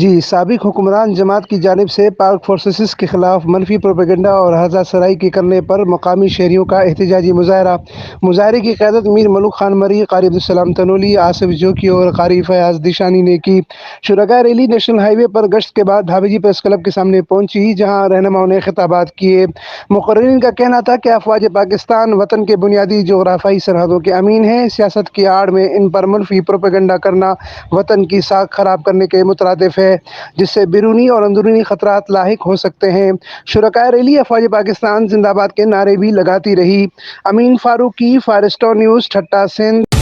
جی، سابق حکمران جماعت کی جانب سے پاک فورسز کے خلاف منفی پروپیگنڈا اور ہرزہ سرائی کے کرنے پر مقامی شہریوں کا احتجاجی مظاہرہ۔ مظاہرے کی قیادت میر ملک خان مری، قاری عبدالسلام تنولی، آصف جوکی اور قاری فیاض دیشانی نے کی۔ شرکائے ریلی نیشنل ہائی وے پر گشت کے بعد دھابی جی پریس کلب کے سامنے پہنچی، جہاں رہنماؤں نے خطابات کیے۔ مقررین کا کہنا تھا کہ افواج پاکستان وطن کے بنیادی جغرافیائی سرحدوں کے امین ہیں۔ سیاست کی آڑ میں ان پر منفی پروپیگنڈا کرنا وطن کی ساکھ خراب کرنے کے مترادف ہے، جس سے بیرونی اور اندرونی خطرات لاحق ہو سکتے ہیں۔ شرکائے ریلی افواج پاکستان زندہ باد کے نعرے بھی لگاتی رہی۔ امین فاروقی، فارسٹو نیوز، ٹھٹہ، سندھ۔